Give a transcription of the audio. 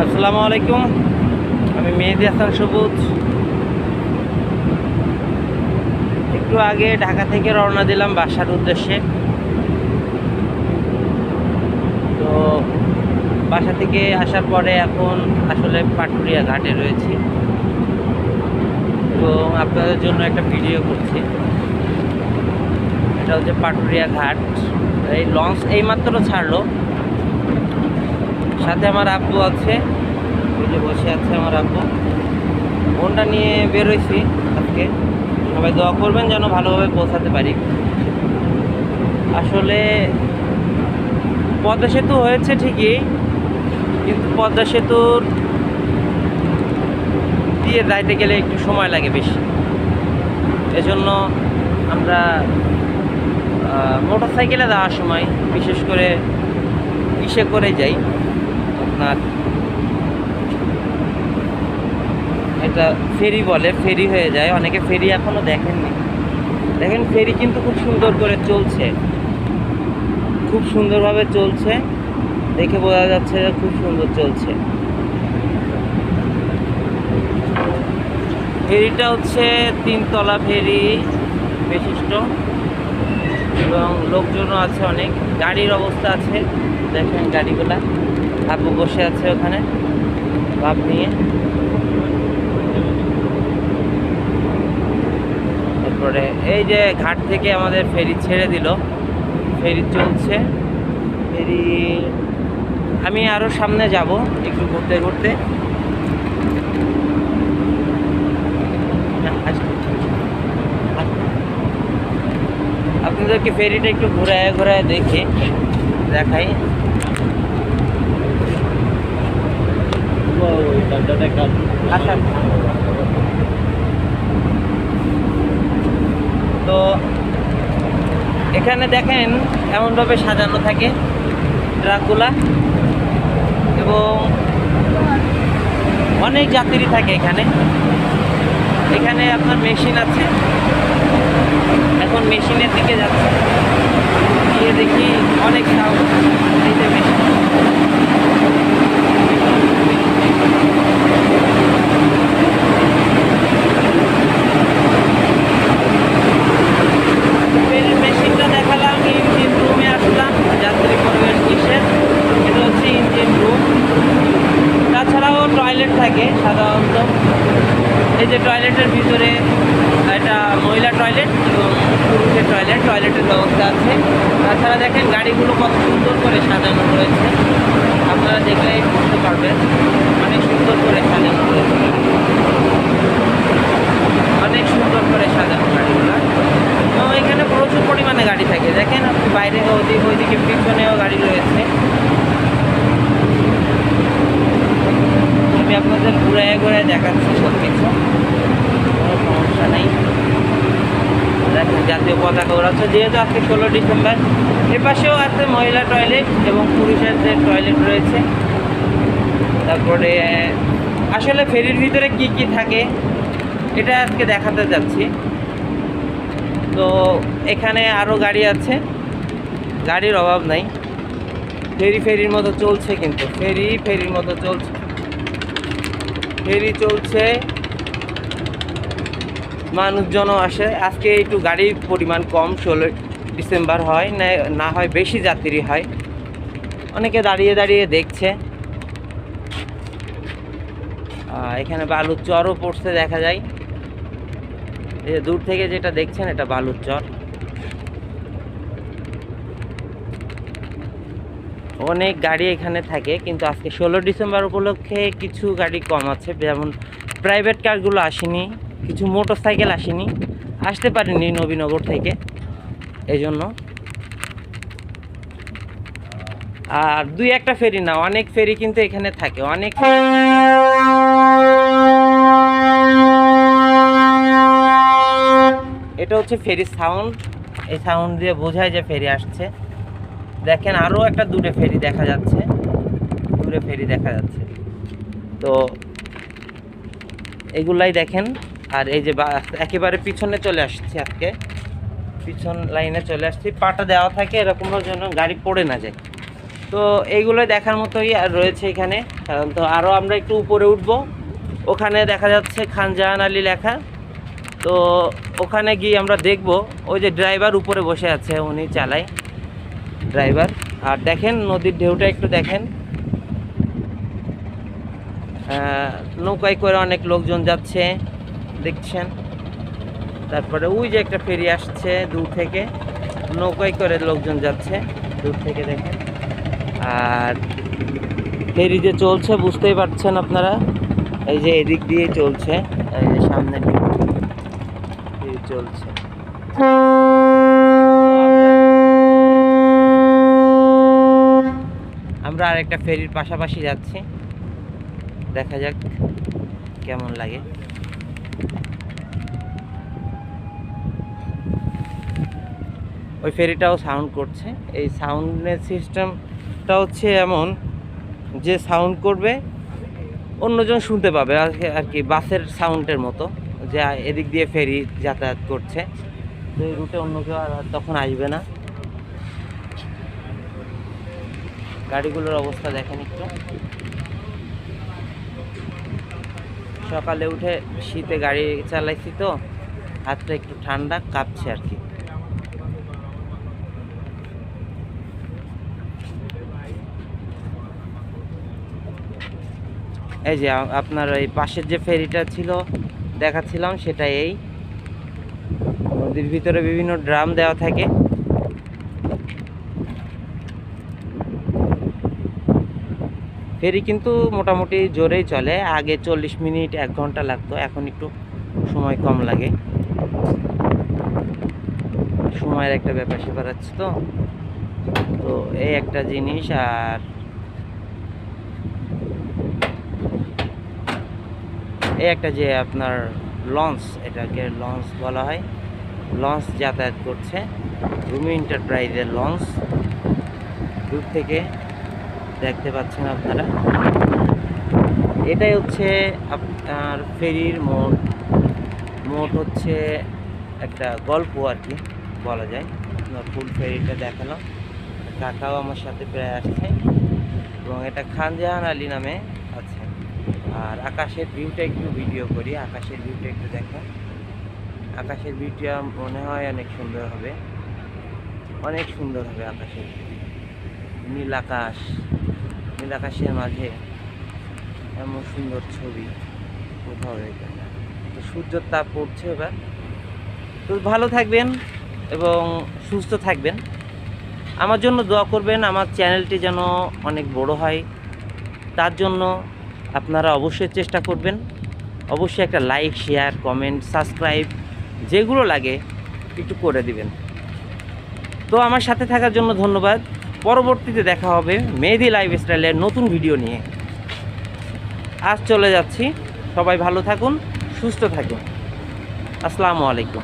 আসসালামু আলাইকুম, আমি মেহেদি হাসান সবুজ। একটু আগে ঢাকা থেকে রওনা দিলাম বাসার উদ্দেশ্যে। তো বাসা থেকে আসার পরে এখন আসলে পাটুরিয়া ঘাটে রয়েছি। তো আপনাদের জন্য একটা ভিডিও করছি। এটা হচ্ছে পাটুরিয়া ঘাট। এই লঞ্চ এইমাত্র ছাড়লো। সাথে আমার আব্বু আছে, ওই যে বসে আছে আমার আব্বু। ফোনটা নিয়ে বেরোইছি আজকে। সবাই দোয়া করবেন যেন ভালোভাবে পৌঁছাতে পারি। আসলে পদ্মা সেতু হয়েছে ঠিকই, কিন্তু পদ্মা সেতুর দিয়ে যাইতে গেলে একটু সময় লাগে বেশি। এজন্য আমরা মোটর সাইকেলে যাওয়ার সময় বিশেষ করে ইসে করে যাই, আপনার এটা ফেরি বলে, ফেরি হয়ে যায়। অনেকে ফেরি এখনো দেখেননি। দেখেন ফেরি কিন্তু খুব সুন্দর করে চলছে, খুব সুন্দরভাবে চলছে। দেখে বোঝা যাচ্ছে যে খুব সুন্দর চলছে। ফেরিটা হচ্ছে 3 তলা ফেরি বিশিষ্ট এবং লোকজনও আছে অনেক। গাড়ির অবস্থা আছে, দেখেন গাড়িগুলা। আব্বু বসে আছে ওখানে ভাব নিয়ে। তারপরে এই যে ঘাট থেকে আমাদের ফেরি ছেড়ে দিল, ফেরি চলছে। ফেরি আমি আরো সামনে যাব একটু ঘুরতে ঘুরতে। আপনাদেরকে ফেরিটা একটু ঘুরায় ঘুরায় দেখাই। আচ্ছা, তো এখানে দেখেন এমনভাবে সাজানো থাকে ট্রাকগুলা এবং অনেক যাত্রী থাকে এখানে। এখানে আপনার মেশিন আছে, এখন মেশিনের দিকে যাচ্ছে। গিয়ে দেখি অনেক সাউন্ড। এই যে মেশিন, মেশিনটা দেখালাম। ইঞ্জিন রুমে আসলাম, যাত্রী পরিবেশ কিসের, এটা হচ্ছে ইঞ্জিন রুম। তাছাড়াও টয়লেট থাকে সাধারণত। এই যে টয়লেটের ভিতরে এটা মহিলা টয়লেট এবং পুরুষের টয়লেটের ব্যবস্থা আছে। তাছাড়া দেখেন গাড়িগুলো কত সুন্দর করে সাজানো রয়েছে, আপনারা দেখলেই বুঝতে পারবেন। অনেক সুন্দর করে সাজানো রয়েছে, অনেক সুন্দর করে সাজানো গাড়িগুলো। এবং এখানে প্রচুর পরিমাণে গাড়ি থাকে। দেখেন আপনি বাইরে ওইদিকে পিছনেও গাড়ি রয়েছে। আমি আপনাদের ঘুরায় ঘুরায় দেখাচ্ছি সব কিছু, কোনো সমস্যা নেই। দেখেন জাতীয় পতাকা ওড়াচ্ছে, যেহেতু আজকে 16 ডিসেম্বর। এর পাশেও আছে মহিলা টয়লেট এবং পুরুষের যে টয়লেট রয়েছে। তারপরে আসলে ফেরির ভিতরে কি কি থাকে এটা আজকে দেখাতে যাচ্ছি। তো এখানে আরও গাড়ি আছে, গাড়ির অভাব নাই। ফেরির মতো চলছে, কিন্তু ফেরির মতো চলছে। ফেরি চলছে, মানুষজনও আসে। আজকে একটু গাড়ির পরিমাণ কম, 16 ডিসেম্বর হয় না হয় বেশি যাত্রী হয়। অনেকে দাঁড়িয়ে দাঁড়িয়ে দেখছে। এখানে বালুর চরও পড়ছে দেখা যায়। এই দূর থেকে যেটা দেখছেন এটা বালুর চর। অনেক গাড়ি এখানে থাকে, কিন্তু আজকে 16 ডিসেম্বর উপলক্ষে কিছু গাড়ি কম আছে। যেমন প্রাইভেট কারগুলো আসেনি, কিছু মোটর সাইকেল আসেনি, আসতে পারেনি নবীনগর থেকে, এই জন্য। আর 2-1টা ফেরি না, অনেক ফেরি কিন্তু এখানে থাকে। অনেক এটা হচ্ছে ফেরি সাউন্ড। এই সাউন্ড দিয়ে বোঝায় যে ফেরি আসছে। দেখেন আরও একটা দূরে ফেরি দেখা যাচ্ছে, তো এগুলাই দেখেন। আর এই যে একেবারে পিছনে চলে আসছি, আজকে পিছন লাইনে চলে আসছি। পাটা দেওয়া থাকে এরকমভাবে যেন গাড়ি পড়ে না যায়। তো এইগুলো দেখার মতোই আর রয়েছে এখানে। তো আরও আমরা একটু উপরে উঠব, ওখানে দেখা যাচ্ছে খান জাহান আলী লেখা। তো ওখানে গিয়ে আমরা দেখব, ওই যে ড্রাইভার উপরে বসে আছে, উনি চালায় ড্রাইভার। আর দেখেন নদীর ঢেউটা একটু দেখেন, নৌকায় করে অনেক লোকজন যাচ্ছে দেখছেন। তারপরে ওই যে একটা ফেরি আসছে দূর থেকে, নৌকায় করে লোকজন যাচ্ছে দূর থেকে দেখেন। আর ফেরি যে চলছে বুঝতেই পারছেন আপনারা, এই যে এদিক দিয়ে চলছে, এই যে সামনে ফেরি চলছে। আমরা আরেকটা ফেরির পাশাপাশি যাচ্ছি, দেখা যাক কেমন লাগে। ওই ফেরিটাও সাউন্ড করছে। এই সাউন্ডের সিস্টেমটা হচ্ছে এমন যে সাউন্ড করবে অন্যজন শুনতে পাবে আর কি, বাসের সাউন্ডের মতো, যে এদিক দিয়ে ফেরি যাতায়াত করছে, তো এই রুটে অন্য কেউ আর তখন আসবে না। গাড়িগুলোর অবস্থা দেখেন একটু। সকালে উঠে শীতে গাড়ি চালাইছি তো হাতটা একটু ঠান্ডা, কাঁপছে আর কি। এই যে আপনার এই পাশের যে ফেরিটা ছিল দেখাচ্ছিলাম, সেটা এই নদীর ভিতরে বিভিন্ন ড্রাম দেওয়া থাকে। ফেরি কিন্তু মোটামুটি জোরেই চলে, আগে 40 মিনিট 1 ঘন্টা লাগতো, এখন একটু সময় কম লাগে। সময়ের একটা ব্যাপার স্যাপার আছে তো, তো এই একটা জিনিস। আর এই একটা যে আপনার লঞ্চ, এটাকে লঞ্চ বলা হয়, লঞ্চ যাতায়াত করছে, রুমি এন্টারপ্রাইজের লঞ্চ, দূর থেকে দেখতে পাচ্ছেন আপনারা। এটাই হচ্ছে আপনার ফেরির মোট হচ্ছে একটা গল্প আর কি বলা যায়। আপনার ফুল ফেরিটা দেখালাম, কাকাও আমার সাথে প্রায় আসছে, এবং এটা খান জাহান আলী নামে আছে। আর আকাশের ভিউটা একটু ভিডিও করি, আকাশের ভিউটা একটু দেখেন। আকাশের ভিউটা মনে হয় অনেক সুন্দর হবে, অনেক সুন্দর হবে আকাশের ভিউ। নীল আকাশ, নীল আকাশের মাঝে এমন সুন্দর ছবি কোথাও দেখবে না। তো সূর্যের তাপ পড়ছে এবার। তো ভালো থাকবেন এবং সুস্থ থাকবেন, আমার জন্য দোয়া করবেন, আমার চ্যানেলটি যেন অনেক বড় হয়, তার জন্য আপনারা অবশ্যই চেষ্টা করবেন। অবশ্যই একটা লাইক, শেয়ার, কমেন্ট, সাবস্ক্রাইব যেগুলো লাগে একটু করে দিবেন। তো আমার সাথে থাকার জন্য ধন্যবাদ। পরবর্তীতে দেখা হবে মেহেদি লাইফস্টাইলের নতুন ভিডিও নিয়ে। আজ চলে যাচ্ছি, সবাই ভালো থাকুন, সুস্থ থাকুন। আসসালামু আলাইকুম।